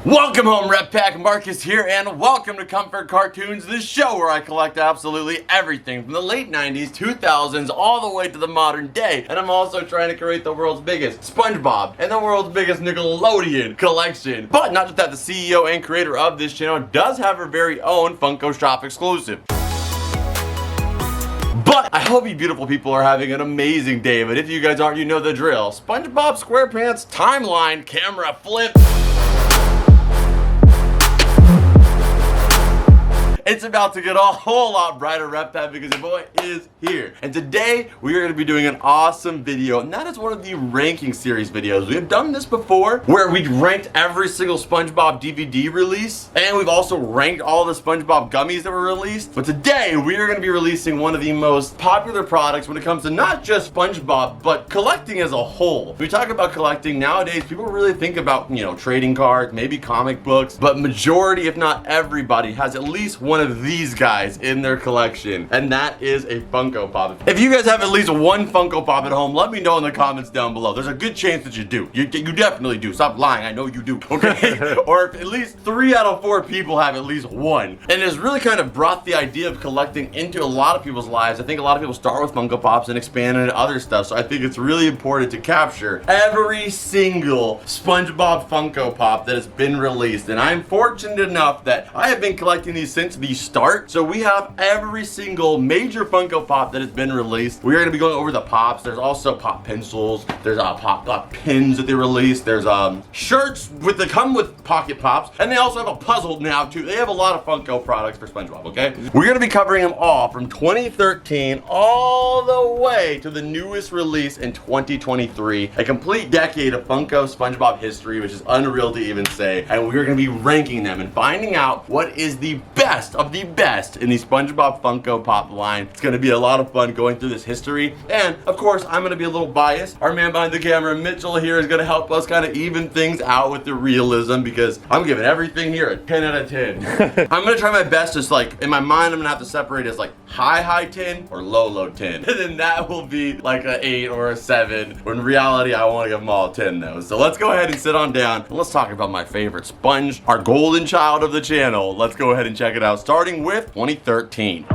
Welcome home, Rep Pack. Marcus here, and welcome to Comfort Cartoons, the show where I collect absolutely everything from the late 90s, 2000s, all the way to the modern day. And I'm also trying to create the world's biggest Spongebob and the world's biggest Nickelodeon collection. But not just that, the CEO and creator of this channel does have her very own Funko Shop exclusive. But I hope you beautiful people are having an amazing day. But if you guys aren't, you know the drill. Spongebob Squarepants timeline camera flip. It's about to get a whole lot brighter, Rep Pack, because your boy is here. And today, we are going to be doing an awesome video, and that is one of the ranking series videos. We have done this before, where we ranked every single SpongeBob DVD release, and we've also ranked all the SpongeBob gummies that were released. But today, we are going to be releasing one of the most popular products when it comes to not just SpongeBob, but collecting as a whole. When we talk about collecting, nowadays, people really think about, trading cards, maybe comic books, but majority, if not everybody, has at least one of these guys in their collection, and that is a Funko Pop. If you guys have at least one Funko Pop at home, let me know in the comments down below. There's a good chance that you do. You definitely do. Stop lying. I know you do. Okay? Or if at least 3 out of 4 people have at least one. And it's really kind of brought the idea of collecting into a lot of people's lives. I think a lot of people start with Funko Pops and expand into other stuff. So I think it's really important to capture every single SpongeBob Funko Pop that has been released. And I'm fortunate enough that I have been collecting these since the start. So we have every single major Funko Pop that has been released. We're going to be going over the pops. There's also pop pencils. There's pop pins that they released. There's shirts that come with pocket pops, and they also have a puzzle now too. They have a lot of Funko products for SpongeBob. Okay, we're going to be covering them all from 2013 all the way to the newest release in 2023. A complete decade of Funko SpongeBob history, which is unreal to even say. And we're going to be ranking them and finding out what is the best of the best in the SpongeBob Funko Pop line. It's going to be a lot of fun going through this history. And of course, I'm going to be a little biased. Our man behind the camera, Mitchell, here is going to help us kind of even things out with the realism, because I'm giving everything here a 10 out of 10. I'm going to try my best, just like in my mind, I'm going to have to separate it as like high 10 or low 10. And then that will be like an 8 or a 7. When in reality, I want to give them all 10 though. So let's go ahead and sit on down and let's talk about my favorite sponge, our golden child of the channel. Let's go ahead and check it out, starting with 2013.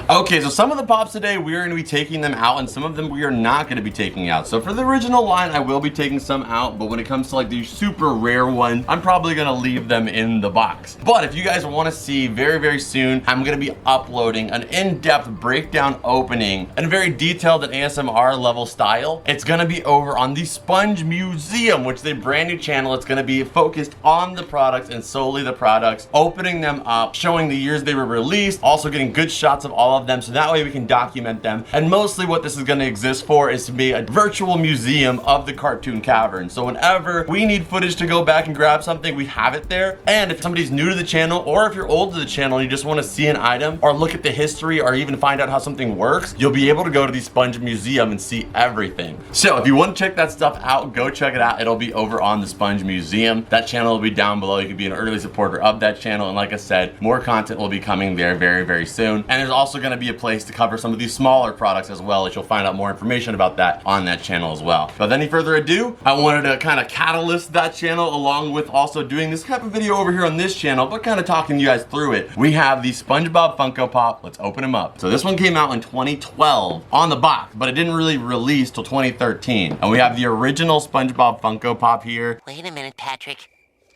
Okay, so some of the pops today, we are going to be taking them out, and some of them we are not going to be taking out. So for the original line, I will be taking some out, but when it comes to like the super rare ones, I'm probably going to leave them in the box. But if you guys want to see very soon, I'm going to be uploading an in-depth breakdown opening and a very detailed and ASMR level style. It's going to be over on the Sponge Museum, which is a brand new channel. It's going to be focused on the products and solely the products, opening them up, showing the years they were released, also getting good shots of all of them, so that way we can document them. And mostly what this is going to exist for is to be a virtual museum of the cartoon cavern. So whenever we need footage to go back and grab something, we have it there. And if somebody's new to the channel, or if you're old to the channel and you just want to see an item or look at the history or even find out how something works, you'll be able to go to the Sponge Museum and see everything. So if you want to check that stuff out, go check it out. It'll be over on the Sponge Museum. That channel will be down below. You can be an early supporter of that channel. And like I said, more content will be coming there very soon. And there's also going to be a place to cover some of these smaller products as well, which you'll find out more information about that on that channel as well. Without any further ado, I wanted to kind of catalyst that channel along with also doing this type of video over here on this channel, but kind of talking you guys through it. We have the SpongeBob Funko Pop. Let's open them up. So this one came out in 2012 on the box, but it didn't really release till 2013. And we have the original SpongeBob Funko Pop here. Wait a minute, Patrick.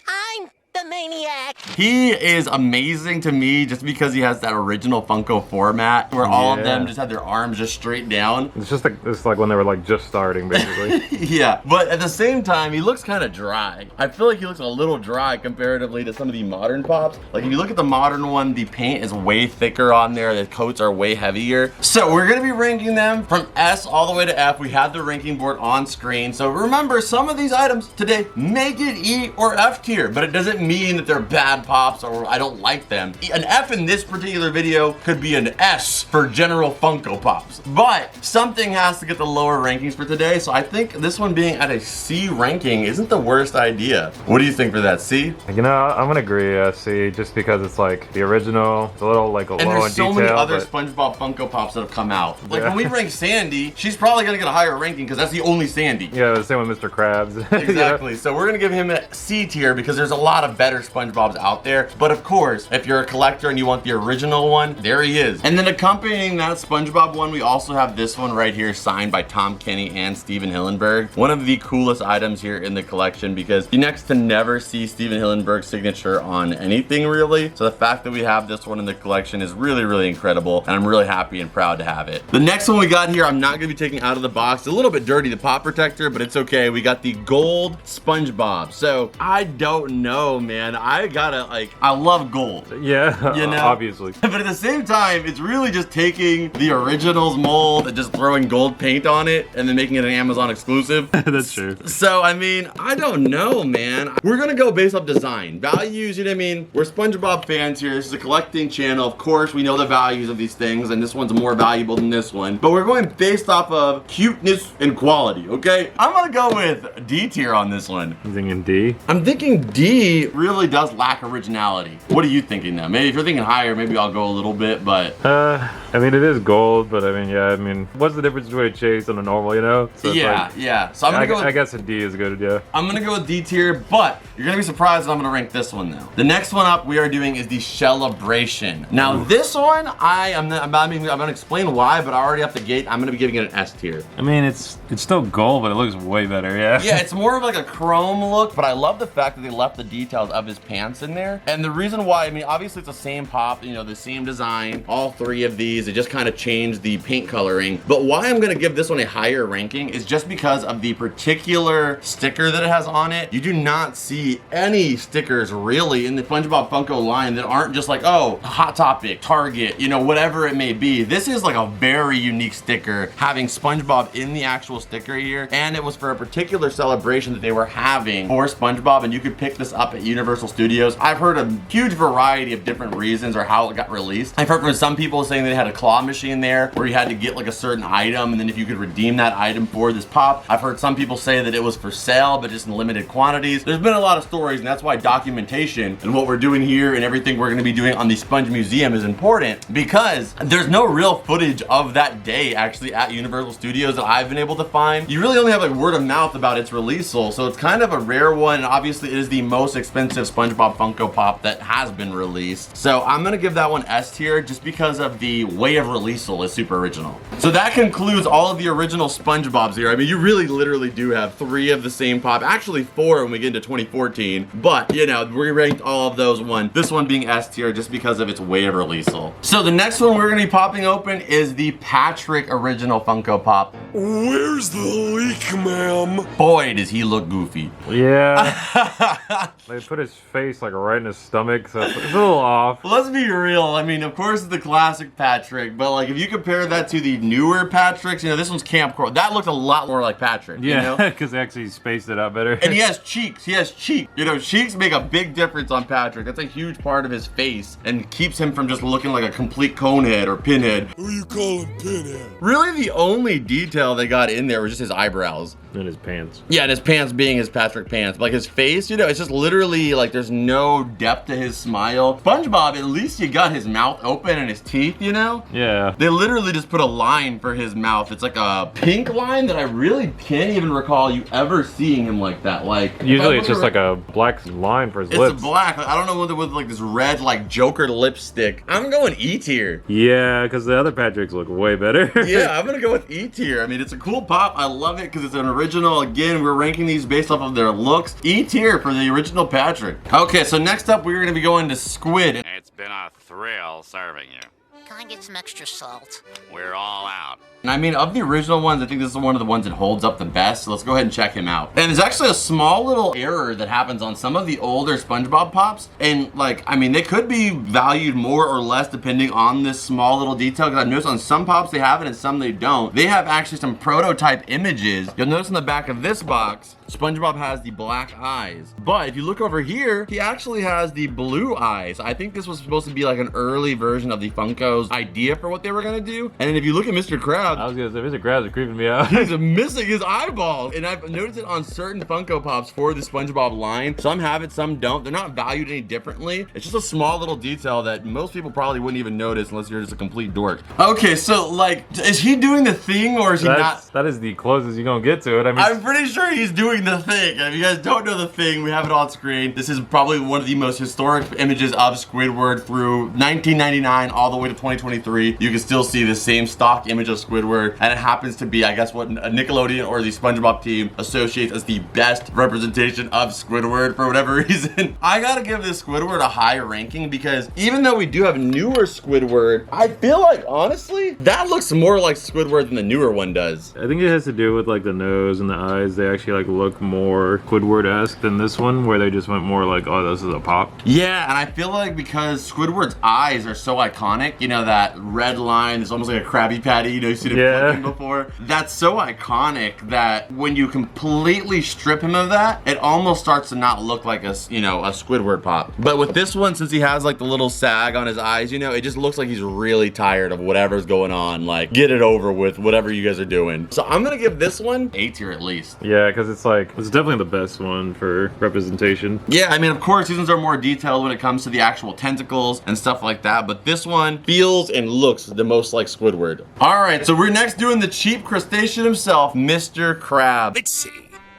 I'm the maniac. He is amazing to me just because he has that original Funko format where all of them just had their arms just straight down. It's just like, it's like when they were like just starting basically. Yeah, but at the same time, he looks kind of dry. I feel like he looks a little dry comparatively to some of the modern pops. Like if you look at the modern one, the paint is way thicker on there. The coats are way heavier. So we're going to be ranking them from S all the way to F. We have the ranking board on screen. So remember, some of these items today may get E or F tier, but it doesn't doesn't mean that they're bad pops or I don't like them. An F in this particular video could be an S for general Funko Pops. But something has to get the lower rankings for today, so I think this one being at a C ranking isn't the worst idea. What do you think for that, C? You know, I'm gonna agree, C, just because it's like the original, it's a little like low in detail. And there's so many other SpongeBob Funko Pops that have come out. Like when we rank Sandy, she's probably gonna get a higher ranking because that's the only Sandy. Yeah, the same with Mr. Krabs. Exactly. Yeah. So we're gonna give him a C tier because there's a lot of better SpongeBobs out there. But of course, if you're a collector and you want the original one, there he is. And then accompanying that SpongeBob one, we also have this one right here signed by Tom Kenny and Steven Hillenburg. One of the coolest items here in the collection because you next to never see Steven Hillenburg's signature on anything really. So the fact that we have this one in the collection is really, really incredible. And I'm really happy and proud to have it. The next one we got here, I'm not gonna be taking out of the box. It's a little bit dirty, the pop protector, but it's okay. We got the gold SpongeBob. So I don't know, man. I love gold. Yeah, you know? Obviously. But at the same time, it's really just taking the originals mold and just throwing gold paint on it and then making it an Amazon exclusive. That's true. So, I mean, I don't know, man. We're gonna go based off design. Values, you know what I mean? We're SpongeBob fans here. This is a collecting channel. Of course, we know the values of these things, and this one's more valuable than this one. But we're going based off of cuteness and quality, okay? I'm gonna go with D tier on this one. You thinking D? I'm thinking D really does lack originality. What are you thinking now? Maybe if you're thinking higher, maybe I'll go a little bit, but... I mean, it is gold, but I mean, yeah, I mean, what's the difference between a chase and a normal, you know? So yeah, like, yeah. So I'm gonna go with, I guess a D is good, yeah. I'm gonna go with D tier, but you're gonna be surprised that I'm gonna rank this one now. The next one up we are doing is the Celebration. Now this one, I'm gonna explain why, but already off the gate, I'm gonna be giving it an S tier. I mean, it's still gold, but it looks way better, yeah. Yeah, it's more of like a chrome look, but I love the fact that they left the details of his pants in there. And the reason why, I mean, obviously it's the same pop, you know, the same design, all three of these, it just kind of changed the paint coloring. But why I'm gonna give this one a higher ranking is just because of the particular sticker that it has on it. You do not see any stickers really in the SpongeBob Funko line that aren't just like, oh, Hot Topic, Target, you know, whatever it may be. This is like a very unique sticker, having SpongeBob in the actual sticker here, and it was for a particular celebration that they were having for SpongeBob, and you could pick this up at Universal Studios. I've heard a huge variety of different reasons or how it got released. I've heard from some people saying they had a claw machine there where you had to get like a certain item, and then if you could redeem that item for this pop. I've heard some people say that it was for sale, but just in limited quantities. There's been a lot of stories, and that's why documentation and what we're doing here and everything we're gonna be doing on the Sponge Museum is important, because there's no real footage of that day actually at Universal Studios that I've been able to find. You really only have like word of mouth about its release, so it's kind of a rare one, and obviously it is the most expensive SpongeBob Funko Pop that has been released. So I'm gonna give that one S tier just because of the way of release is super original. So that concludes all of the original SpongeBobs here. I mean, you really literally do have 3 of the same pop, actually 4 when we get into 2014, but you know, we ranked all of those this one being S tier just because of its way of release. So the next one we're gonna be popping open is the Patrick original Funko Pop. Where's the leak, ma'am? Boy, does he look goofy. Yeah. They put his face like right in his stomach, so it's a little off. Let's be real. I mean, of course it's the classic Patrick, but like if you compare that to the newer Patricks, you know, this one's Camp Coral. That looked a lot more like Patrick. Yeah, you know? because they actually spaced it out better. And he has cheeks. He has cheeks. You know, cheeks make a big difference on Patrick. That's a huge part of his face and keeps him from just looking like a complete conehead or pinhead. Who you calling pinhead? Really, the only detail they got in there was just his eyebrows. And his pants. Yeah, and his pants being his Patrick pants. But like his face, you know, it's just literally like there's no depth to his smile. SpongeBob, at least you got his mouth open and his teeth, you know? Yeah. They literally just put a line for his mouth. It's like a pink line that I really can't even recall you ever seeing him like that. Like usually it's just like a black line for his lips. It's a black. I don't know whether with like this red like Joker lipstick. I'm going E tier. Yeah, because the other Patricks look way better. Yeah, I'm gonna go with E tier. I mean, it's a cool pop. I love it because it's an original. Again, we're ranking these based off of their looks. E tier for the original Patrick. Okay, so next up we're gonna be going to Squid. It's been a thrill serving you. Can I get some extra salt? We're all out. And I mean, of the original ones, I think this is one of the ones that holds up the best. So let's go ahead and check him out. And there's actually a small little error that happens on some of the older SpongeBob pops. And like, I mean, they could be valued more or less depending on this small little detail. Because I've noticed on some pops they have it and some they don't. They have actually some prototype images. You'll notice on the back of this box, SpongeBob has the black eyes. But if you look over here, he actually has the blue eyes. I think this was supposed to be like an early version of the Funko's idea for what they were gonna do. And then if you look at Mr. Krabs, I was gonna say, Mr. Krabs are creeping me out. he's missing his eyeballs. And I've noticed it on certain Funko Pops for the SpongeBob line. Some have it, some don't. They're not valued any differently. It's just a small little detail that most people probably wouldn't even notice unless you're just a complete dork. Okay, so like, is he doing the thing or is he not? That is the closest you're gonna get to it. I mean, I'm pretty sure he's doing the thing. And if you guys don't know the thing, we have it on screen. This is probably one of the most historic images of Squidward through 1999 all the way to 2023. You can still see the same stock image of Squidward, and it happens to be, I guess, what a Nickelodeon or the Spongebob team associates as the best representation of Squidward for whatever reason. I gotta give this Squidward a high ranking because even though we do have newer Squidward, I feel like, honestly, that looks more like Squidward than the newer one does. I think it has to do with like the nose and the eyes. They actually like look more Squidward-esque than this one, where they just went more like, oh, this is a pop. Yeah, and I feel like because Squidward's eyes are so iconic, you know, that red line is almost like a Krabby Patty, you know, you've seen it flicking before. That's so iconic that when you completely strip him of that, it almost starts to not look like a, you know, a Squidward pop. But with this one, since he has like the little sag on his eyes, you know, it just looks like he's really tired of whatever's going on. Like, get it over with, whatever you guys are doing. So I'm gonna give this one A tier at least. Yeah, because it's like, it's definitely the best one for representation. Yeah, I mean, of course, these ones are more detailed when it comes to the actual tentacles and stuff like that, but this one feels and looks the most like Squidward. All right, so we're next doing the cheap crustacean himself, Mr. Krabs. Let's see.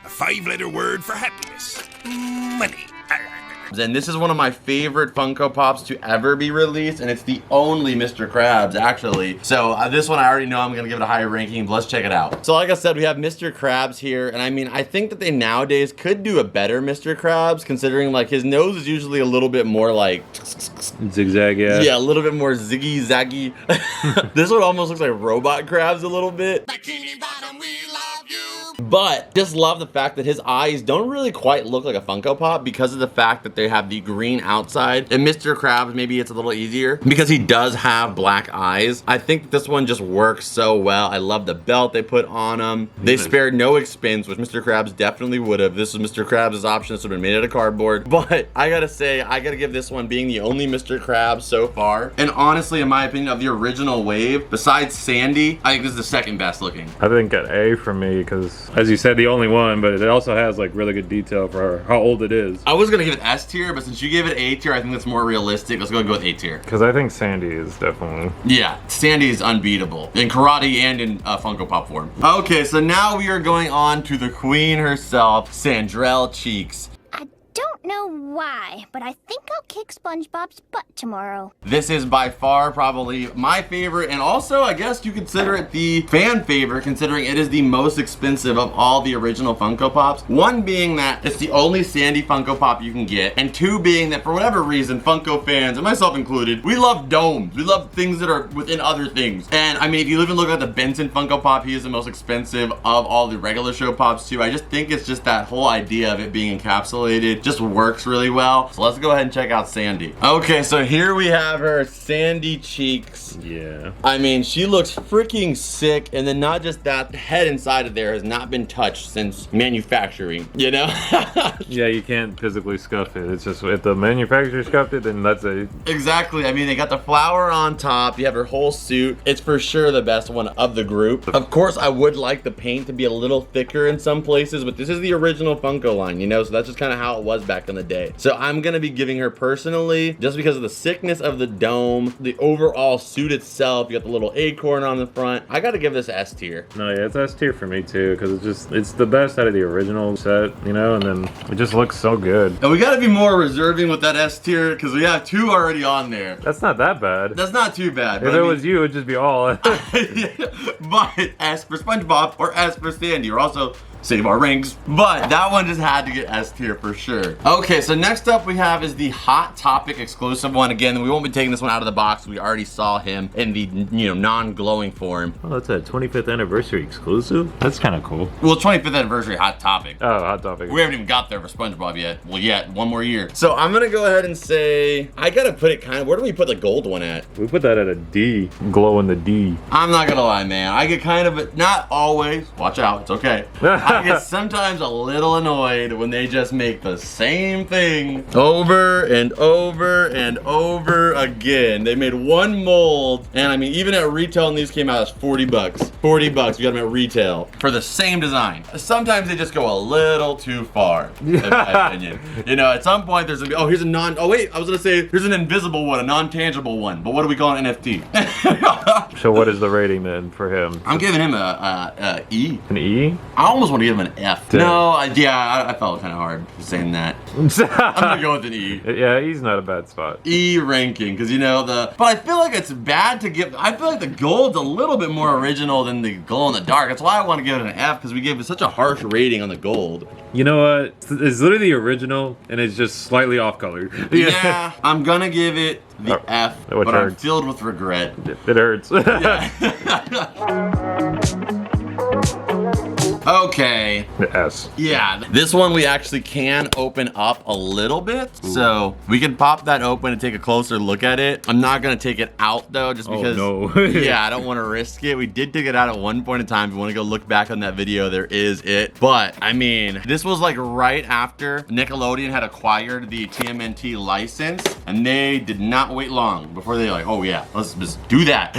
A 5-letter word for happiness. Money. And this is one of my favorite Funko Pops to ever be released, and it's the only Mr. Krabs, actually. So this one I already know I'm gonna give it a higher ranking, but let's check it out. So like I said, we have Mr. Krabs here, and I mean, I think that they nowadays could do a better Mr. Krabs, considering like his nose is usually a little bit more like Zigzag, yeah. Yeah, a little bit more ziggy zaggy. This one almost looks like robot Krabs a little bit. Bikini Bottom, we love you. But just love the fact that his eyes don't really quite look like a Funko Pop because of the fact that they have the green outside. And Mr. Krabs, maybe it's a little easier because he does have black eyes. I think that this one just works so well. I love the belt they put on him. They spared no expense, which Mr. Krabs definitely would have. This was Mr. Krabs' option. This would have been made out of cardboard. But I gotta say, I gotta give this one being the only Mr. Krabs so far. And honestly, in my opinion, of the original wave, besides Sandy, I think this is the second best looking. I think an A for me, because as you said, the only one, but it also has like really good detail for how old it is. I was gonna give it S tier, but since you gave it A tier, I think that's more realistic. Let's go and go with A tier. Because I think Sandy is definitely... Yeah, Sandy is unbeatable in karate and in Funko Pop form. Okay, so now we are going on to the queen herself, Sandrell Cheeks. I don't know why, but I think I'll kick SpongeBob's butt tomorrow. This is by far probably my favorite, and also I guess you consider it the fan favorite considering it is the most expensive of all the original Funko Pops. One being that it's the only Sandy Funko Pop you can get, and two being that for whatever reason, Funko fans, and myself included, we love domes. We love things that are within other things. And I mean, if you even look at the Benson Funko Pop, he is the most expensive of all the regular show Pops too. I just think it's just that whole idea of it being encapsulated just works really well. So let's go ahead and check out Sandy. Okay, so here we have her, Sandy Cheeks. Yeah. I mean, she looks freaking sick, and then not just that, the head inside of there has not been touched since manufacturing, you know? Yeah, you can't physically scuff it. It's just, if the manufacturer scuffed it, then that's it. Exactly. I mean, they got the flower on top. You have her whole suit. It's for sure the best one of the group. Of course, I would like the paint to be a little thicker in some places, but this is the original Funko line, you know? So that's just kind of how it was back in the day. So I'm gonna be giving her personally, just because of the sickness of the dome, the overall suit itself, you got the little acorn on the front. I gotta give this S tier. No, yeah, it's S tier for me too, because it's the best out of the original set, you know, and then it just looks so good. And we gotta be more reserving with that S tier, because we have two already on there. That's not that bad. That's not too bad. If it was you, it'd just be all. But S for SpongeBob or S for Sandy, or also save our ranks. But that one just had to get S tier for sure. Okay, so next up we have is the Hot Topic exclusive one. Again, we won't be taking this one out of the box. We already saw him in the, you know, non-glowing form. Oh, that's a 25th anniversary exclusive. That's kind of cool. Well, 25th anniversary Hot Topic. Oh, Hot Topic. We haven't even got there for SpongeBob yet. Well, yet, one more year. So I'm gonna go ahead and say, I gotta put it kind of, where do we put the gold one at? We put that at a D. Glow in the D. I'm not gonna lie, man. I get kind of, not always, watch out, it's okay. I get sometimes a little annoyed when they just make the same thing over and over and over again. They made one mold, and I mean, even at retail, and these came out as 40 bucks. 40 bucks, you got them at retail for the same design. Sometimes they just go a little too far, in my opinion. You know, at some point there's gonna be, oh, here's a oh wait, I was gonna say, here's an invisible one, a non-tangible one, but what do we call an NFT? So what is the rating then for him? I'm giving him a E. An E? I almost want to give him an F. Damn. No, I felt kind of hard saying that. I'm gonna go with an E. Yeah, E's not a bad spot. E ranking, because you know but I feel like it's bad to give, I feel like the gold's a little bit more original than the glow in the dark. That's why I want to give it an F, because we gave it such a harsh rating on the gold. You know what? It's literally the original, and it's just slightly off color. Yeah, I'm gonna give it the F, which but I'm hurts. filled with regret. It hurts. Yeah. Okay. The S. Yeah, this one we actually can open up a little bit. Ooh. So we can pop that open and take a closer look at it. I'm not gonna take it out though, just because, oh, no. Yeah, I don't wanna risk it. We did take it out at one point in time. If you wanna go look back on that video, there is it. But I mean, this was like right after Nickelodeon had acquired the TMNT license, and they did not wait long before they like, oh yeah, let's just do that.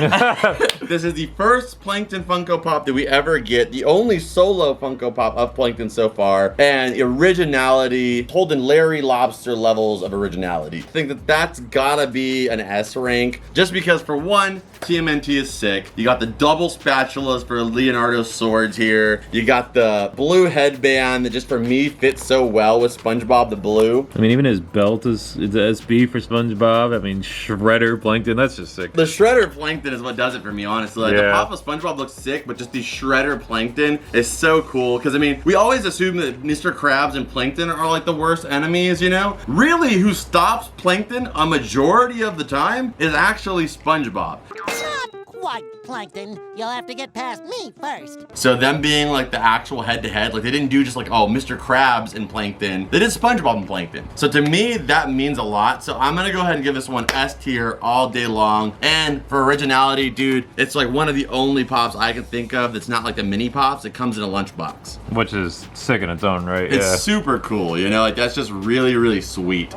This is the first Plankton Funko Pop that we ever get, the only solo Funko Pop of Plankton so far, and originality, holding Larry Lobster levels of originality. I think that that's gotta be an S rank, just because for one, TMNT is sick. You got the double spatulas for Leonardo's swords here. You got the blue headband that just for me fits so well with SpongeBob the Blue. I mean, even his belt is the SB for SpongeBob. I mean, Shredder Plankton, that's just sick. The Shredder Plankton is what does it for me, honestly. Like, yeah. The pop of SpongeBob looks sick, but just the Shredder Plankton is so cool. Because, I mean, we always assume that Mr. Krabs and Plankton are like the worst enemies, you know? Really, who stops Plankton a majority of the time is actually SpongeBob. Not quite, Plankton. You'll have to get past me first. So them being like the actual head-to-head, like they didn't do just like, oh, Mr. Krabs and Plankton. They did SpongeBob and Plankton. So to me, that means a lot. So I'm gonna go ahead and give this one S tier all day long. And for originality, dude, it's like one of the only pops I can think of that's not like the mini pops. It comes in a lunchbox. Which is sick in its own right, It's yeah. super cool, you know? Like that's just really, really sweet.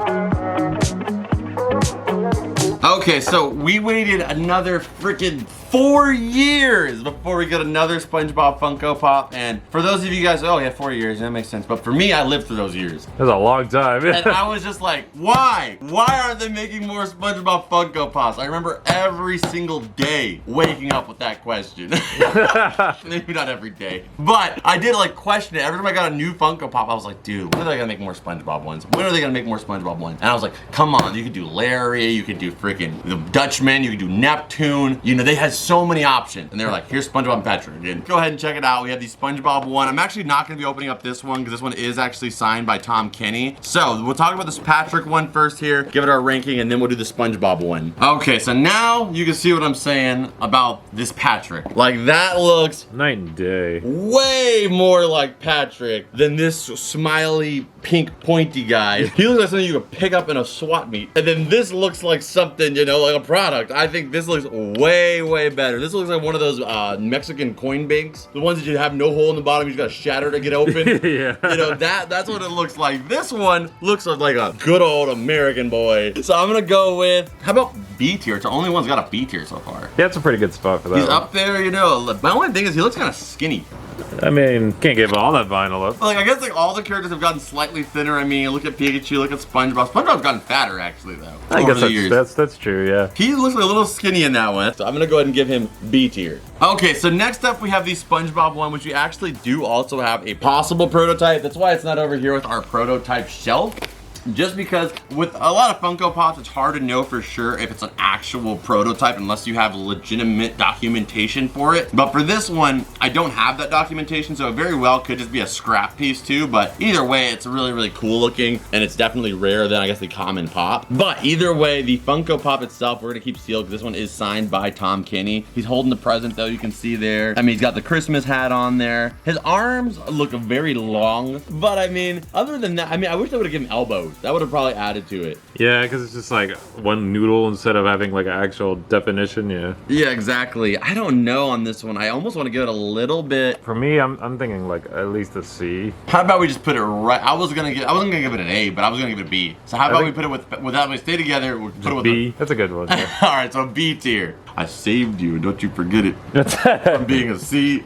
Okay, so we waited another freaking 4 years before we got another SpongeBob Funko Pop. And for those of you guys, oh yeah, 4 years, that makes sense. But for me, I lived through those years. That's a long time. And I was just like, why? Why aren't they making more SpongeBob Funko Pops? I remember every single day waking up with that question. Maybe not every day, but I did like question it. Every time I got a new Funko Pop, I was like, dude, when are they gonna make more SpongeBob ones? When are they gonna make more SpongeBob ones? And I was like, come on, you could do Larry, you could do freaking the Dutchman, you could do Neptune. You know, they had so many options. And they were like, here's SpongeBob and Patrick. And go ahead and check it out. We have the SpongeBob one. I'm actually not gonna be opening up this one because this one is actually signed by Tom Kenny. So we'll talk about this Patrick one first here, give it our ranking, and then we'll do the SpongeBob one. Okay, so now you can see what I'm saying about this Patrick. Like that looks Night and day. way more like Patrick than this smiley pink pointy guy. He looks like something you could pick up in a swap meet. And then this looks like something, you know, like a product. I think this looks way, way better. This looks like one of those Mexican coin banks. The ones that you have no hole in the bottom, you just gotta shatter to get open. Yeah. You know, that's what it looks like. This one looks like a good old American boy. So I'm gonna go with, how about B tier? It's the only one's got a B tier so far. Yeah, it's a pretty good spot for that He's one. up there, you know. My only thing is he looks kind of skinny. I mean, can't give all that vinyl up. Like, I guess like all the characters have gotten slightly thinner. I mean, look at Pikachu, look at SpongeBob. SpongeBob's gotten fatter actually though. I over guess the years. that's true, yeah. He looks like a little skinny in that one. So I'm gonna go ahead and give him B tier. Okay, so next up we have the SpongeBob one, which we actually do also have a possible prototype. That's why it's not over here with our prototype shelf. just because with a lot of Funko Pops, it's hard to know for sure if it's an actual prototype unless you have legitimate documentation for it. But for this one, I don't have that documentation, so it very well could just be a scrap piece too. But either way, it's really, really cool looking, and it's definitely rarer than I guess the common pop. But either way, the Funko Pop itself, we're gonna keep sealed because this one is signed by Tom Kenny. He's holding the present though, you can see there. I mean, he's got the Christmas hat on there. His arms look very long, but I mean, other than that, I mean, I wish they would have given elbows. That would have probably added to it. Yeah, because it's just like one noodle instead of having like an actual definition. Yeah. Yeah, exactly. I don't know on this one. I almost want to give it a little bit. For me, I'm thinking like at least a C. How about we just put it right? I wasn't gonna give it an A, but I was gonna give it a B. So how about we put it without we stay together? We'll put it with B. That's a good one. Yeah. All right, so B tier. I saved you. Don't you forget it. I'm being a C.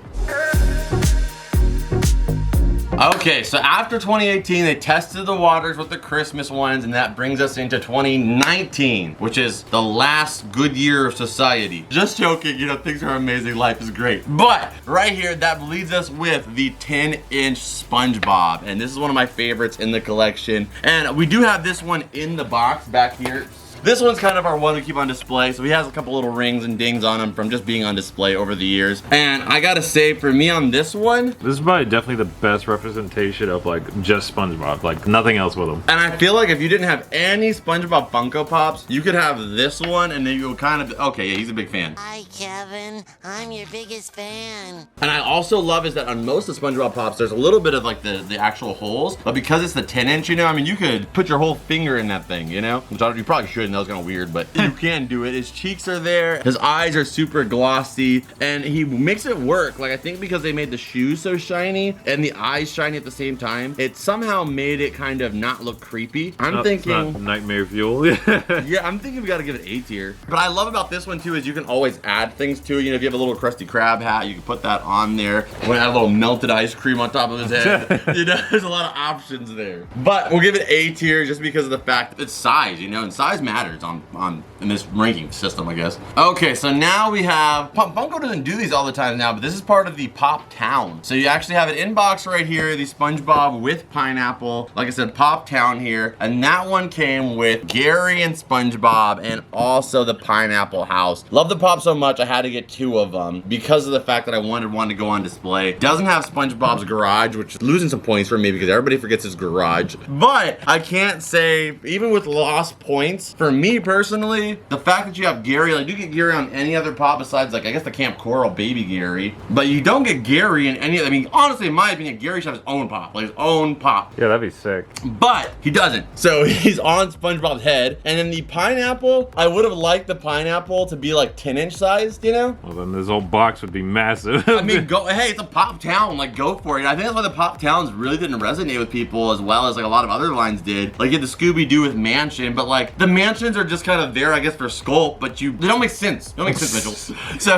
Okay, so after 2018, they tested the waters with the Christmas ones, and that brings us into 2019, which is the last good year of society. Just joking, you know, things are amazing, life is great. But right here, that leads us with the 10-inch Spongebob, and this is one of my favorites in the collection. And we do have this one in the box back here. This one's kind of our one we keep on display, so he has a couple little rings and dings on him from just being on display over the years. And I gotta say, for me on this one, this is probably definitely the best representation of like just SpongeBob, like nothing else with him. And I feel like if you didn't have any SpongeBob Funko Pops, you could have this one and then you go kind of, okay, yeah, he's a big fan. Hi, Kevin. I'm your biggest fan. And I also love is that on most of SpongeBob Pops, there's a little bit of like the actual holes, but because it's the 10-inch, you know, I mean, you could put your whole finger in that thing, you know? Which you probably shouldn't. That was kind of weird, but you can do it. His cheeks are there. His eyes are super glossy, and he makes it work. Like, I think because they made the shoes so shiny and the eyes shiny at the same time, it somehow made it kind of not look creepy. I'm thinking nightmare fuel. yeah, I'm thinking we gotta give it A tier. But I love about this one too is you can always add things to it. You know, if you have a little Krusty Krab hat, you can put that on there. You want to add a little melted ice cream on top of his head. You know, there's a lot of options there. But we'll give it A tier just because of the fact that it's size, you know, and size matters in this ranking system, I guess. Okay, so now we have, Funko doesn't do these all the time now, but this is part of the Pop Town. So you actually have it in box right here, the SpongeBob with pineapple. Like I said, Pop Town here. And that one came with Gary and SpongeBob and also the pineapple house. Love the Pop so much, I had to get 2 of them because of the fact that I wanted one to go on display. Doesn't have SpongeBob's garage, which is losing some points for me because everybody forgets his garage. But I can't say, even with lost points, for me personally, the fact that you have Gary, like you get Gary on any other Pop besides like, I guess the Camp Coral baby Gary, but you don't get Gary in any, I mean, honestly, in my opinion, Gary should have his own Pop, like his own Pop. Yeah, that'd be sick. But he doesn't. So he's on SpongeBob's head. And then the pineapple, I would have liked the pineapple to be like 10-inch sized, you know? Well, then this whole box would be massive. I mean, go, hey, it's a Pop Town, like go for it. I think that's why the Pop Towns really didn't resonate with people as well as like a lot of other lines did. Like you had the Scooby-Doo with Mansion, but like the mansions are just kind of there, I guess, for sculpt, but they don't make sense. They don't make sense, Mitchell. So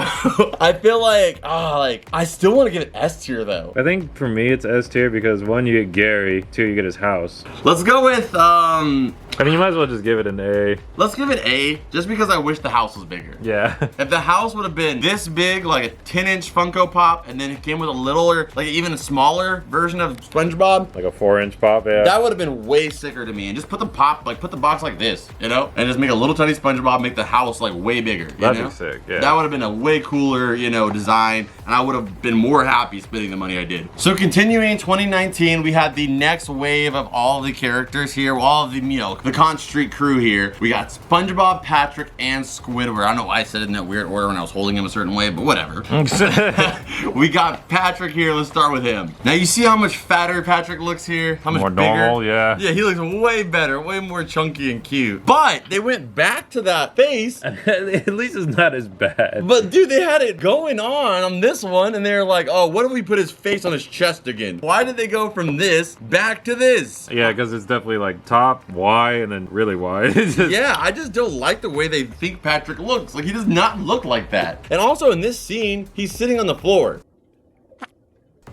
I feel like, I still want to give it S tier though. I think for me it's S tier because 1, you get Gary, 2, you get his house. Let's go with I mean, you might as well just give it an A. let's give it A, just because I wish the house was bigger. Yeah. If the house would have been this big, like a 10-inch Funko Pop, and then it came with a littler, like even a smaller version of SpongeBob, Like a 4-inch Pop, yeah. that would have been way sicker to me. And just put the put the box like this, you know? And just make a little tiny SpongeBob, make the house like way bigger, you That'd know? be sick, yeah. That would have been a way cooler, you know, design, and I would have been more happy spending the money I did. So continuing 2019, we had the next wave of all the characters here, all of the, you know, the Con Street crew here. We got SpongeBob, Patrick, and Squidward. I don't know why I said it in that weird order when I was holding him a certain way, but whatever. We got Patrick here. Let's start with him. Now you see how much fatter Patrick looks here? How much More bigger? normal, yeah. Yeah, he looks way better, way more chunky and cute. But they went back to that face. At least it's not as bad. But dude, they had it going on this one, and they're like, oh, what if we put his face on his chest again? Why did they go from this back to this? Yeah, because it's definitely like top, Y, and then really wide. Yeah, I just don't like the way they think Patrick looks. Like, he does not look like that. And also in this scene, he's sitting on the floor.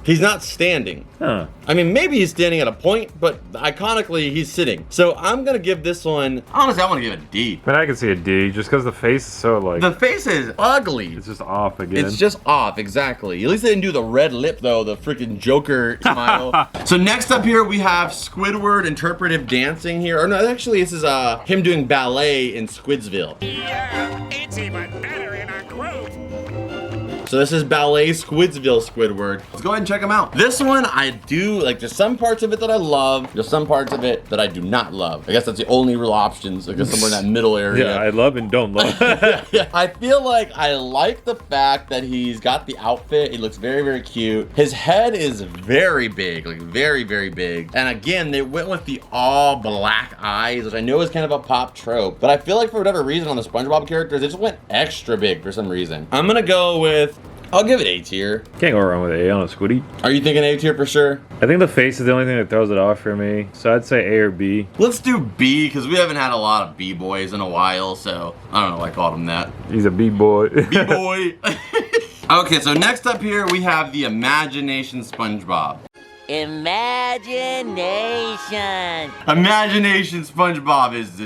He's not standing. Huh. I mean, maybe he's standing at a point, but iconically, he's sitting. So I'm gonna give this one, honestly, I wanna give it a D. But I can see a D just because the face is so like. The face is ugly. It's just off again. It's just off, exactly. At least they didn't do the red lip though, the freaking Joker smile. So next up here, we have Squidward interpretive dancing here. Or no, actually, this is him doing ballet in Squidsville. Yeah, it's even better in a group. So this is Ballet Squidsville Squidward. Let's go ahead and check them out. This one I do, like there's some parts of it that I love, there's some parts of it that I do not love. I guess that's the only real options, I guess somewhere in that middle area. Yeah, I love and don't love. Yeah. I feel like I like the fact that he's got the outfit. It looks very, very cute. His head is very big, like very, very big. And again, they went with the all black eyes, which I know is kind of a pop trope, but I feel like for whatever reason on the Spongebob characters, they just went extra big for some reason. I'm gonna go with, I'll give it A tier. Can't go wrong with A on a Squiddy. Are you thinking A tier for sure? I think the face is the only thing that throws it off for me. So I'd say A or B. Let's do B, because we haven't had a lot of B-boys in a while, so I don't know why I called him that. He's a B-boy. B-boy. Okay, so next up here, we have the Imagination Spongebob. Imagination. Imagination SpongeBob is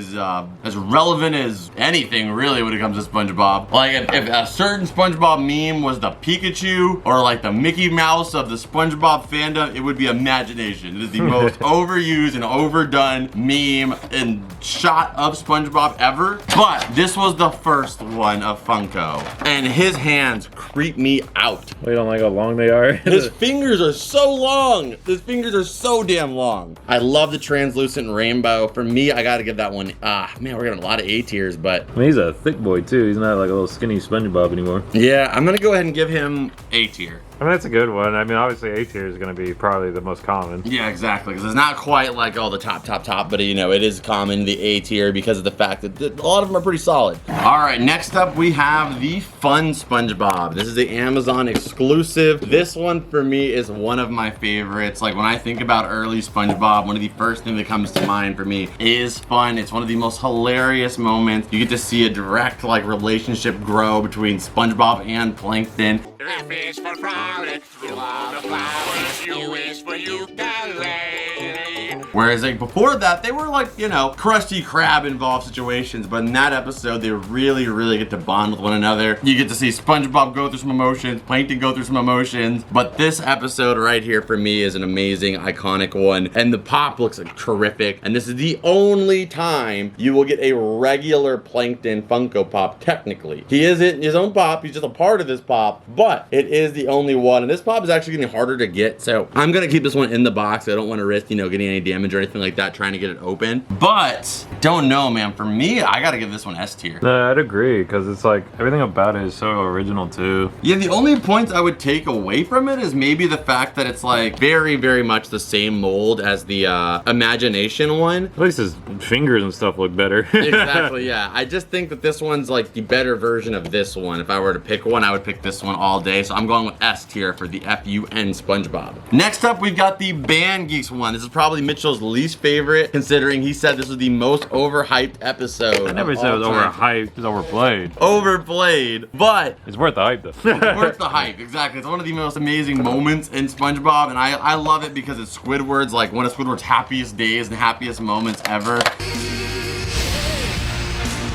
as relevant as anything really when it comes to SpongeBob. Like if a certain SpongeBob meme was the Pikachu or like the Mickey Mouse of the SpongeBob fandom, it would be Imagination. It is the most overused and overdone meme and shot of SpongeBob ever. But this was the first one of Funko, and his hands creep me out. We don't like how long they are. His fingers are so long. His fingers are so damn long. I love the translucent rainbow. For me, I gotta give that one, man, we're getting a lot of A tiers, but. I mean, he's a thick boy too. He's not like a little skinny SpongeBob anymore. Yeah, I'm gonna go ahead and give him A tier. I mean, that's a good one. I mean, obviously A tier is going to be probably the most common. Yeah, exactly, because it's not quite like, oh, the top, but you know, it is common, the A tier, because of the fact that a lot of them are pretty solid. All right, next up we have the Fun SpongeBob. This is the Amazon exclusive. This one for me is one of my favorites. Like when I think about early SpongeBob, one of the first things that comes to mind for me is fun. It's one of the most hilarious moments. You get to see a direct like relationship grow between SpongeBob and Plankton. F is for frolic through all the flowers. U is for ukulele. Whereas like before that, they were like, you know, Krusty Krab involved situations, but in that episode, they really get to bond with one another. You get to see SpongeBob go through some emotions, Plankton go through some emotions, but this episode right here for me is an amazing, iconic one, and the pop looks like terrific, and this is the only time you will get a regular Plankton Funko Pop, technically. He isn't his own pop, he's just a part of this pop, but it is the only one, and this pop is actually getting harder to get, so I'm gonna keep this one in the box. I don't want to risk, you know, getting any damage or anything like that trying to get it open, but don't know, man. For me, I gotta give this one S tier. No, I'd agree, because it's like everything about it is so original too. Yeah, the only points I would take away from it is maybe the fact that it's like very much the same mold as the Imagination one. At least his fingers and stuff look better. Exactly, yeah. I just think that this one's like the better version of this one. If I were to pick one, I would pick this one all day. So I'm going with S tier for the FUN SpongeBob. Next up, we've got the Band Geeks one. This is probably Mitchell's least favorite, considering he said this was the most overhyped episode. I never said it was overhyped. It's overplayed. Overplayed, but it's worth the hype though. worth the hype, exactly. It's one of the most amazing moments in SpongeBob, and I love it because it's Squidward's, like one of Squidward's happiest days and happiest moments ever.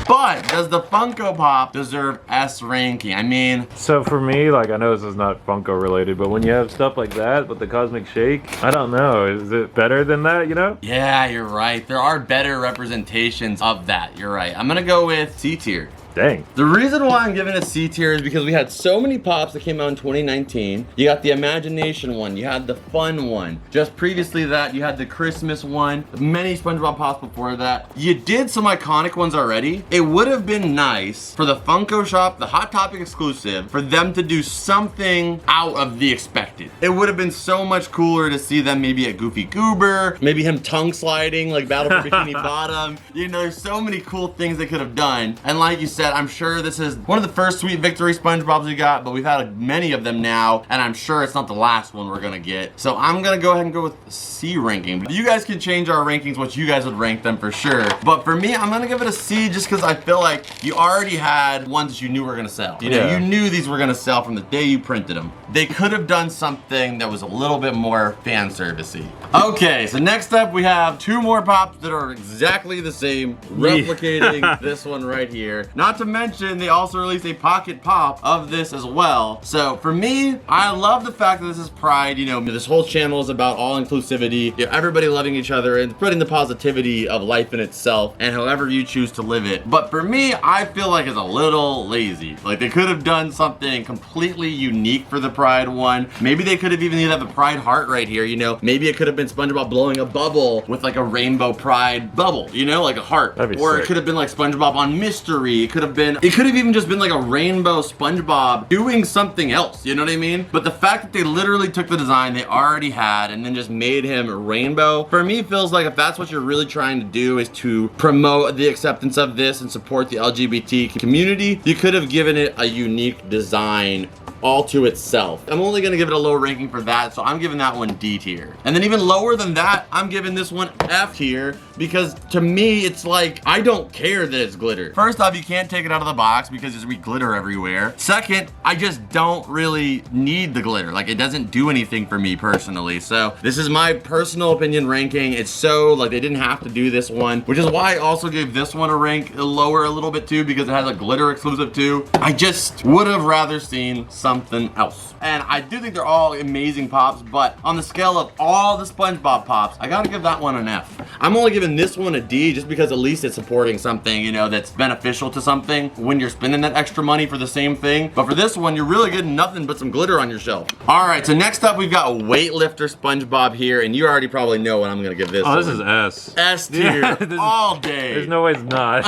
But does the Funko Pop deserve S ranking? I mean, so for me, like, I know this is not Funko related, but when you have stuff like that with the Cosmic Shake, I don't know, is it better than that, you know? Yeah, you're right. There are better representations of that. You're right. I'm gonna go with C tier. Dang. The reason why I'm giving it C tier is because we had so many pops that came out in 2019. You got the Imagination one, you had the Fun one. Just previously that, you had the Christmas one, many SpongeBob pops before that. You did some iconic ones already. It would have been nice for the Funko Shop, the Hot Topic exclusive, for them to do something out of the expected. It would have been so much cooler to see them maybe at Goofy Goober, maybe him tongue sliding like Battle for Bikini Bottom. You know, there's so many cool things they could have done. And like you said, said, I'm sure this is one of the first Sweet Victory SpongeBobs we got, but we've had many of them now, and I'm sure it's not the last one we're gonna get. So I'm gonna go ahead and go with C ranking. You guys can change our rankings, what you guys would rank them for sure. But for me, I'm gonna give it a C just because I feel like you already had ones that you knew were gonna sell. You know, you knew these were gonna sell from the day you printed them. They could have done something that was a little bit more fan servicey. Okay, so next up we have two more pops that are exactly the same, replicating this one right here. Not to mention, they also released a pocket pop of this as well. So for me, I love the fact that this is Pride. You know, this whole channel is about all inclusivity, you know, everybody loving each other and spreading the positivity of life in itself and however you choose to live it. But for me, I feel like it's a little lazy. Like they could have done something completely unique for the Pride one. Maybe they could have even have a Pride heart right here, you know. Maybe it could have been SpongeBob blowing a bubble with like a rainbow Pride bubble, you know, like a heart. That'd be or sick. it could have been like SpongeBob on Mystery. It could have even just been like a rainbow SpongeBob doing something else, you know what I mean? But the fact that they literally took the design they already had and then just made him rainbow, for me feels like if that's what you're really trying to do is to promote the acceptance of this and support the LGBT community, you could have given it a unique design all to itself. I'm only gonna give it a low ranking for that, so I'm giving that one D tier. And then even lower than that, I'm giving this one F tier because to me, it's like, I don't care that it's glitter. First off, you can't take it out of the box because there's glitter everywhere. Second, I just don't really need the glitter. Like it doesn't do anything for me personally. So this is my personal opinion ranking. It's so, like they didn't have to do this one, which is why I also gave this one a rank lower a little bit too because it has a glitter exclusive too. I just would have rather seen something else. And I do think they're all amazing pops, but on the scale of all the SpongeBob pops, I gotta give that one an F. I'm only giving this one a D just because at least it's supporting something, you know, that's beneficial to something when you're spending that extra money for the same thing. But for this one, you're really getting nothing but some glitter on your shelf. All right, so next up, we've got Weightlifter SpongeBob here, and you already probably know what I'm gonna give this Oh, this one. is S. S tier Yeah, all day. There's no way it's not.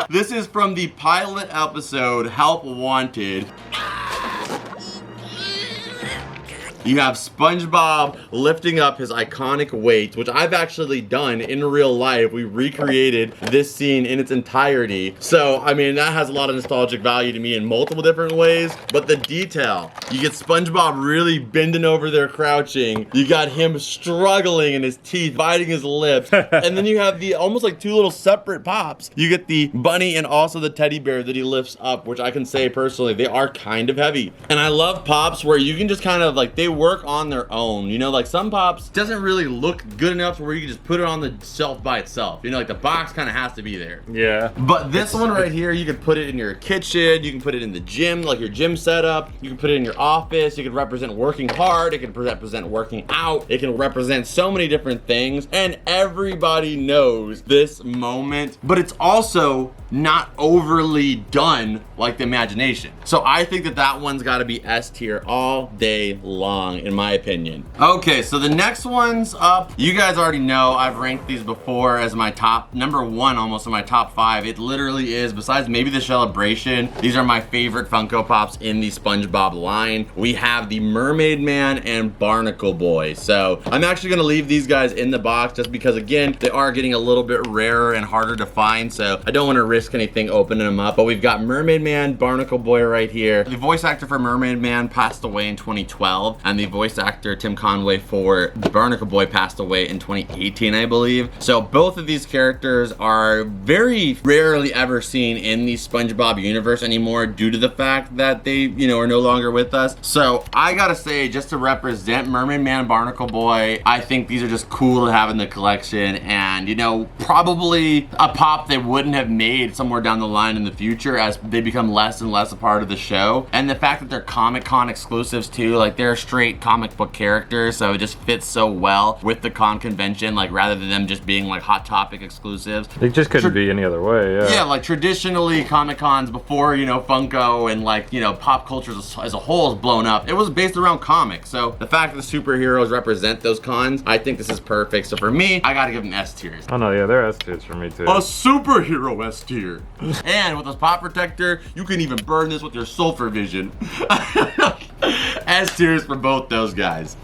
This is from the pilot episode, Help Wanted. You have SpongeBob lifting up his iconic weights, which I've actually done in real life. We recreated this scene in its entirety. So, I mean, that has a lot of nostalgic value to me in multiple different ways, but the detail, you get SpongeBob really bending over there crouching. You got him struggling and his teeth biting his lips. And then you have the almost like two little separate pops. You get the bunny and also the teddy bear that he lifts up, which I can say personally, they are kind of heavy. And I love pops where you can just kind of like, they work on their own, you know, like some pops doesn't really look good enough where you can just put it on the shelf by itself, you know, like the box kind of has to be there. Yeah. But this one right here, you could put it in your kitchen, you can put it in the gym, like your gym setup, you can put it in your office, it could represent working hard, it can represent working out, it can represent so many different things, and everybody knows this moment, but it's also not overly done like the imagination. So I think that that one's got to be S tier all day long, in my opinion. Okay, so the next one's up. You guys already know I've ranked these before as my top, number one almost in my top 5. It literally is, besides maybe the Celebration, these are my favorite Funko Pops in the SpongeBob line. We have the Mermaid Man and Barnacle Boy. So I'm actually gonna leave these guys in the box just because, again, they are getting a little bit rarer and harder to find, so I don't want to risk anything opening them up. But we've got Mermaid Man, Barnacle Boy right here. The voice actor for Mermaid Man passed away in 2012, and the voice actor Tim Conway for Barnacle Boy passed away in 2018, I believe. So both of these characters are very rarely ever seen in the SpongeBob universe anymore due to the fact that they, you know, are no longer with us. So I gotta say, just to represent Mermaid Man, Barnacle Boy, I think these are just cool to have in the collection, and you know, probably a pop they wouldn't have made somewhere down the line in the future as they become less and less a part of the show. And the fact that they're Comic-Con exclusives too, like they're straight comic book characters, so it just fits so well with the con convention, like rather than them just being like Hot Topic exclusives. It just couldn't be any other way, yeah. Yeah, like traditionally Comic-Cons before, you know, Funko and like, you know, pop culture as a whole is blown up, it was based around comics. So the fact that the superheroes represent those cons, I think this is perfect. So for me, I gotta give them S tiers. Oh no, yeah, they're S tiers for me too. A superhero S tier. And with this pop protector, you can even burn this with your sulfur vision. S tiers for both those guys.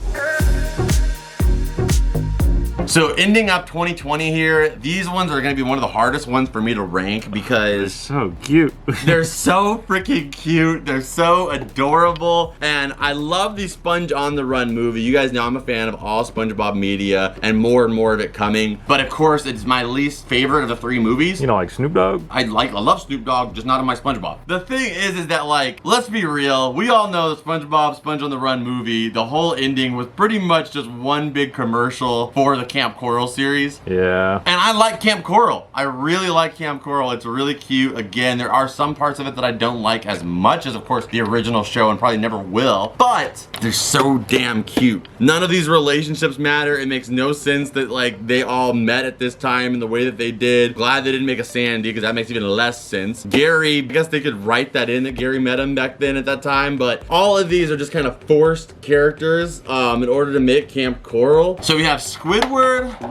So ending up 2020 here, these ones are gonna be one of the hardest ones for me to rank because So cute. they're so freaking cute. They're so adorable. And I love the Sponge on the Run movie. You guys know I'm a fan of all SpongeBob media and more of it coming. But of course, it's my least favorite of the 3 movies. You know, like Snoop Dogg? I love Snoop Dogg, just not in my SpongeBob. The thing is that like, let's be real. We all know the SpongeBob Sponge on the Run movie. The whole ending was pretty much just one big commercial for the Camp Coral series. Yeah. And I like Camp Coral. I really like Camp Coral. It's really cute. Again, there are some parts of it that I don't like as much as, of course, the original show and probably never will. But they're so damn cute. None of these relationships matter. It makes no sense that like they all met at this time in the way that they did. Glad they didn't make a Sandy because that makes even less sense. Gary, I guess they could write that in that Gary met him back then at that time. But all of these are just kind of forced characters in order to make Camp Coral. So we have Squidward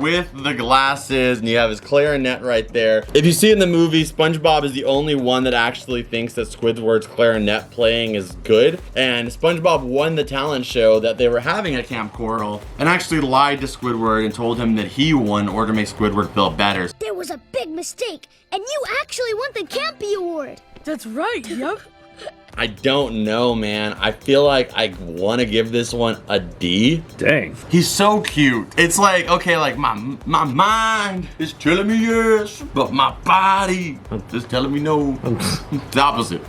with the glasses and you have his clarinet right there. If you see in the movie, SpongeBob is the only one that actually thinks that Squidward's clarinet playing is good. And SpongeBob won the talent show that they were having at Camp Coral and actually lied to Squidward and told him that he won in order to make Squidward feel better. There was a big mistake, and you actually won the Campy Award. That's right, yup. I don't know, man. I feel like I want to give this one a D. Dang. He's so cute. It's like, okay, like my mind is telling me yes, but my body is telling me no. It's the opposite.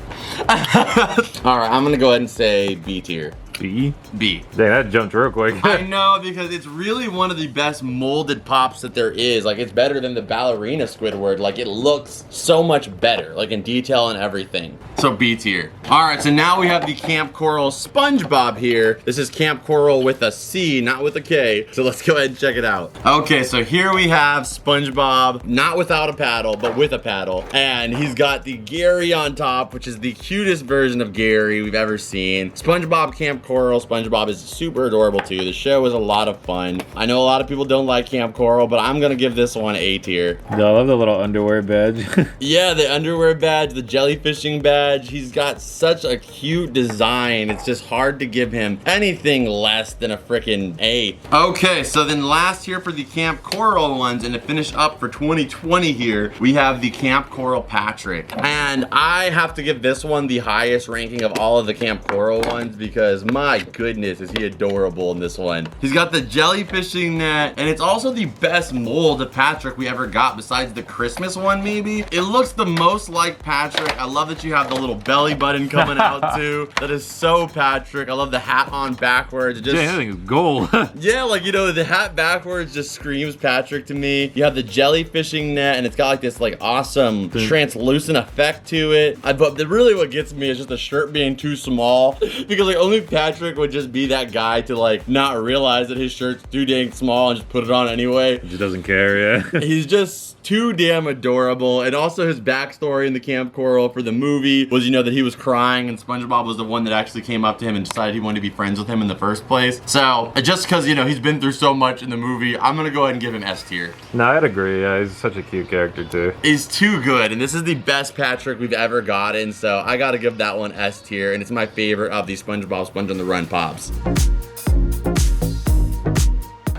All right, I'm gonna go ahead and say B tier. B? B. Dang, that jumped real quick. I know, because it's really one of the best molded pops that there is. Like, it's better than the ballerina Squidward. Like, it looks so much better, like in detail and everything. So B tier. All right, so now we have the Camp Coral SpongeBob here. This is Camp Coral with a C, not with a K. So let's go ahead and check it out. Okay, so here we have SpongeBob, not without a paddle, but with a paddle. And he's got the Gary on top, which is the cutest version of Gary we've ever seen. SpongeBob Camp Coral SpongeBob is super adorable too. The show is a lot of fun. I know a lot of people don't like Camp Coral, but I'm gonna give this one A tier. I love the little underwear badge. Yeah, the underwear badge, the jellyfishing badge. He's got such a cute design. It's just hard to give him anything less than a freaking A. Okay, so then last here for the Camp Coral ones, and to finish up for 2020 here, we have the Camp Coral Patrick. And I have to give this one the highest ranking of all of the Camp Coral ones because my goodness, is he adorable in this one. He's got the jellyfishing net, and it's also the best mold of Patrick we ever got besides the Christmas one, maybe. It looks the most like Patrick. I love that you have the little belly button coming out too. That is so Patrick. I love the hat on backwards. It just, Dang, that thing is gold. yeah, like, you know, the hat backwards just screams Patrick to me. You have the jellyfishing net, and it's got like this like awesome translucent effect to it. But really what gets me is just the shirt being too small because like only Patrick would just be that guy to like not realize that his shirt's too dang small and just put it on anyway. He just doesn't care, yeah. He's just too damn adorable. And also his backstory in the Camp Coral for the movie was, you know, that he was crying and SpongeBob was the one that actually came up to him and decided he wanted to be friends with him in the first place. So just because, you know, he's been through so much in the movie, I'm gonna go ahead and give him S tier. No, I'd agree. Yeah, he's such a cute character too. He's too good, and this is the best Patrick we've ever gotten, so I gotta give that one S tier, and it's my favorite of the SpongeBob Sponge on the Run pops.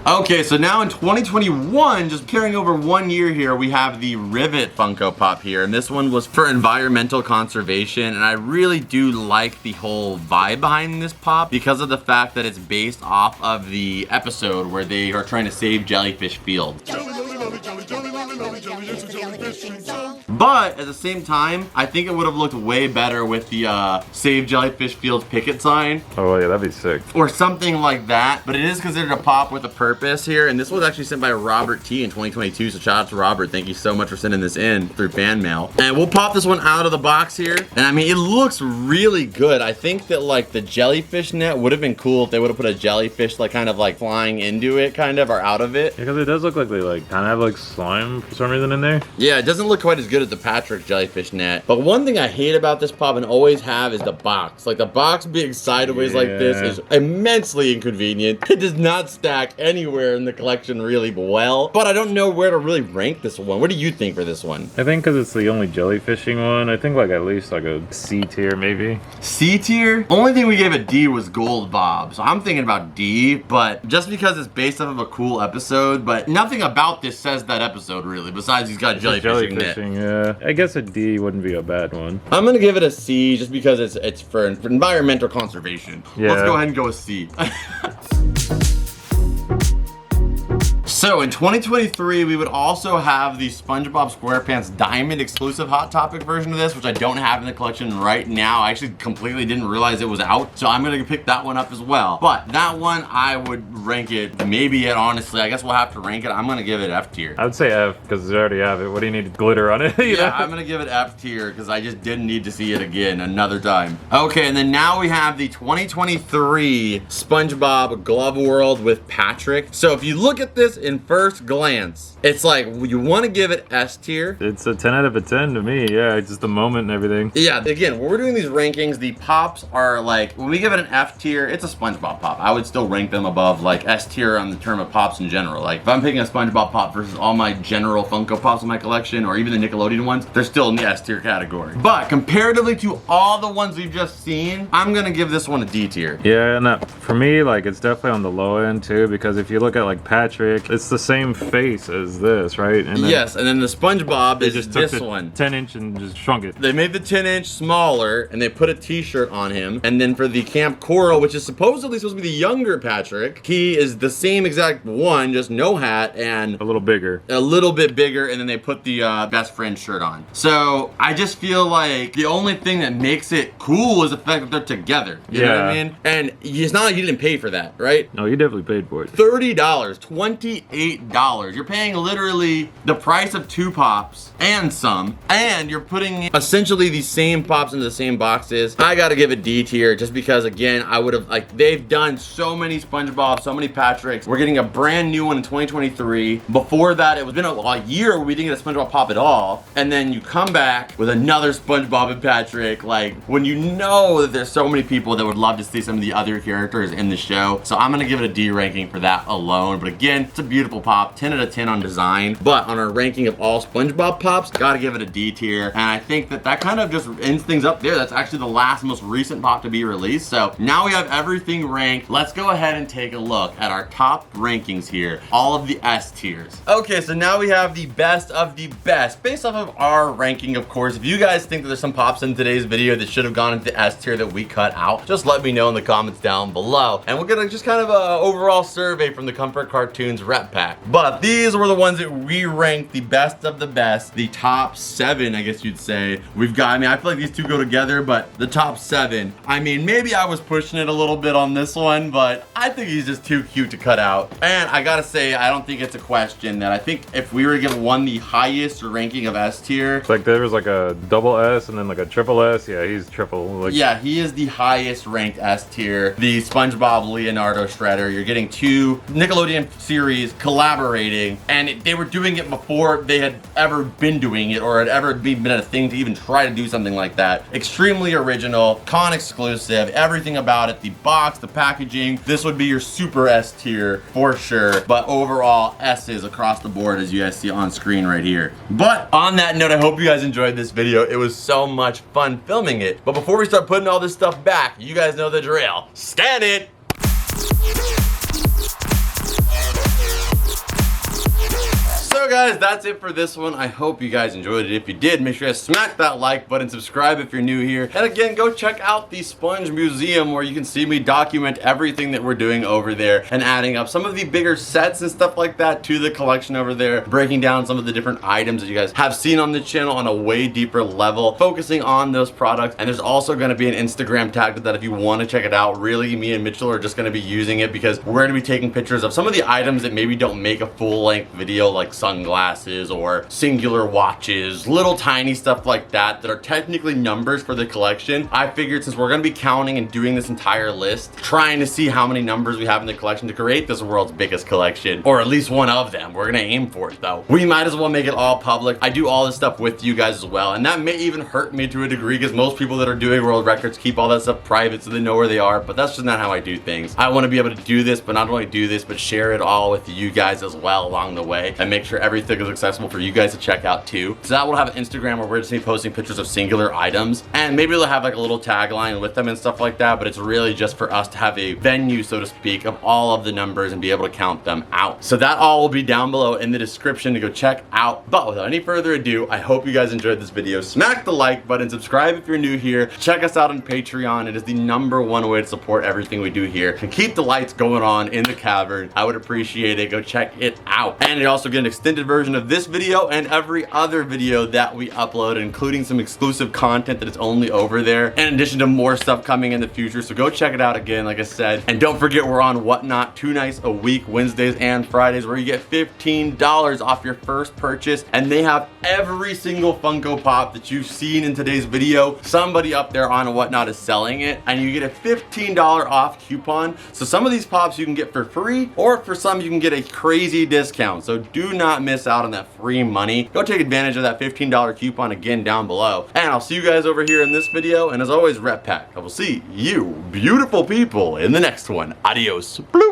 Okay, so now in 2021, just carrying over 1 year here, we have the Rivet Funko Pop here, and this one was for environmental conservation, and I really do like the whole vibe behind this pop because of the fact that it's based off of the episode where they are trying to save Jellyfish Field. But at the same time, I think it would have looked way better with the Save Jellyfish Fields picket sign. Oh yeah, that'd be sick. Or something like that. But it is considered a pop with a purpose here. And this was actually sent by Robert T in 2022. So shout out to Robert. Thank you so much for sending this in through fan mail. And we'll pop this one out of the box here. And I mean, it looks really good. I think that like the jellyfish net would have been cool if they would have put a jellyfish like kind of like flying into it kind of or out of it. Because it does look like they like kind of have like slime for some reason in there. Yeah, it doesn't look quite as good as the Patrick jellyfish net. But one thing I hate about this pop and always have is the box. Like the box being sideways like this is immensely inconvenient. It does not stack anywhere in the collection really well. But I don't know where to really rank this one. What do you think for this one? I think because it's the only jellyfishing one, I think like at least like a C tier maybe. C tier? Only thing we gave a D was Gold Bob. So I'm thinking about D, but just because it's based off of a cool episode, but nothing about this says that episode really, besides he's got jellyfishing net. Yeah. I guess a D wouldn't be a bad one. I'm gonna give it a C just because it's for environmental conservation. Yeah. Let's go ahead and go with C. So in 2023, we would also have the Spongebob Squarepants Diamond exclusive Hot Topic version of this, which I don't have in the collection right now. I actually completely didn't realize it was out, so I'm gonna pick that one up as well. But that one, I would rank it, maybe it, honestly, I guess we'll have to rank it. I'm gonna give it F tier. I would say F because they already have it. What do you need glitter on it? You know? Yeah, I'm gonna give it F tier because I just didn't need to see it again another time. Okay, and then now we have the 2023 Spongebob Glove World with Patrick. So if you look at this in first glance, it's like you want to give it S tier. It's a 10 out of a 10 to me. Yeah, it's just the moment and everything. Yeah, again, when we're doing these rankings, the pops are like, when we give it an F tier, it's a SpongeBob pop. I would still rank them above like S tier on the term of pops in general. Like if I'm picking a SpongeBob pop versus all my general Funko Pops in my collection, or even the Nickelodeon ones, they're still in the S tier category. But comparatively to all the ones we've just seen, I'm gonna give this one a D tier. Yeah, and for me, like it's definitely on the low end too, because if you look at like Patrick, it's the same face as this, right? And then Yes, and then the SpongeBob they is just took this the one. 10-inch and just shrunk it. They made the 10-inch smaller, and they put a t-shirt on him. And then for the Camp Coral, which is supposedly supposed to be the younger Patrick, he is the same exact one, just no hat and A little bigger. a little bit bigger, and then they put the best friend shirt on. So I just feel like the only thing that makes it cool is the fact that they're together. You know what I Yeah. mean? And it's not like you didn't pay for that, right? No, you definitely paid for it. $30, $28. You're paying literally the price of 2 pops and some, and you're putting essentially the same pops into the same boxes. I gotta give it D tier just because, again, I would have, like, they've done so many SpongeBob, so many Patricks. We're getting a brand new one in 2023. Before that, it was been a year where we didn't get a SpongeBob pop at all, and then you come back with another SpongeBob and Patrick, like, when you know that there's so many people that would love to see some of the other characters in the show. So I'm gonna give it a D ranking for that alone. But again, it's a beautiful pop, 10 out of 10 on design. But on our ranking of all SpongeBob pops, gotta give it a D tier. And I think that that kind of just ends things up there. That's actually the last most recent pop to be released. So now we have everything ranked. Let's go ahead and take a look at our top rankings here. All of the S tiers. Okay, so now we have the best of the best based off of our ranking, of course. If you guys think that there's some pops in today's video that should have gone into the S tier that we cut out, just let me know in the comments down below. And we're gonna just kind of a overall survey from the Comfort Cartoons rep pack. But these were the ones that we ranked the best of the best, the top 7, I guess you'd say. We've got, I mean, I feel like these two go together, but the top 7. I mean, maybe I was pushing it a little bit on this one, but I think he's just too cute to cut out. And I gotta say, I don't think it's a question that I think if we were to give one the highest ranking of S tier, It's like there was like a double S and then like a triple S. Yeah, he's triple. Like, yeah, he is the highest ranked S tier. The SpongeBob Leonardo Shredder. You're getting 2 Nickelodeon series collaborating, and they were doing it before they had ever been doing it or had ever been a thing to even try to do something like that. Extremely original, con exclusive, everything about it, the box, the packaging. This would be your super S tier for sure, but overall S's across the board as you guys see on screen right here. But on that note, I hope you guys enjoyed this video. It was so much fun filming it. But before we start putting all this stuff back, you guys know the drill. Stand it! So guys, that's it for this one. I hope you guys enjoyed it. If you did, make sure you smack that like button, subscribe if you're new here. And again, go check out the Sponge Museum where you can see me document everything that we're doing over there and adding up some of the bigger sets and stuff like that to the collection over there, breaking down some of the different items that you guys have seen on the channel on a way deeper level, focusing on those products. And there's also going to be an Instagram tag to that if you want to check it out. Really, me and Mitchell are just going to be using it because we're going to be taking pictures of some of the items that maybe don't make a full-length video, like sunglasses or singular watches, little tiny stuff like that are technically numbers for the collection. I figured since we're gonna be counting and doing this entire list, trying to see how many numbers we have in the collection to create this world's biggest collection, or at least one of them. We're gonna aim for it though. We might as well make it all public. I do all this stuff with you guys as well, and that may even hurt me to a degree because most people that are doing world records keep all that stuff private so they know where they are, but that's just not how I do things. I want to be able to do this, but not only do this, but share it all with you guys as well along the way, and make sure everything is accessible for you guys to check out too. So that will have an Instagram where we're just gonna be posting pictures of singular items, and maybe they'll have like a little tagline with them and stuff like that, but it's really just for us to have a venue, so to speak, of all of the numbers and be able to count them out. So that all will be down below in the description to go check out. But without any further ado, I hope you guys enjoyed this video. Smack the like button, subscribe if you're new here, check us out on Patreon. It is the #1 way to support everything we do here and keep the lights going on in the cavern. I would appreciate it. Go check it out. And you also get an extended version of this video and every other video that we upload, including some exclusive content that is only over there, in addition to more stuff coming in the future. So go check it out again, like I said. And don't forget, we're on Whatnot 2 nights a week, Wednesdays and Fridays, where you get $15 off your first purchase. And they have every single Funko Pop that you've seen in today's video. Somebody up there on Whatnot is selling it, and you get a $15 off coupon. So some of these pops you can get for free, or for some you can get a crazy discount. So do not miss out on that free money. Go take advantage of that $15 coupon again down below. And I'll see you guys over here in this video. And as always, Rep Pack. I will see you beautiful people in the next one. Adios. Bloop.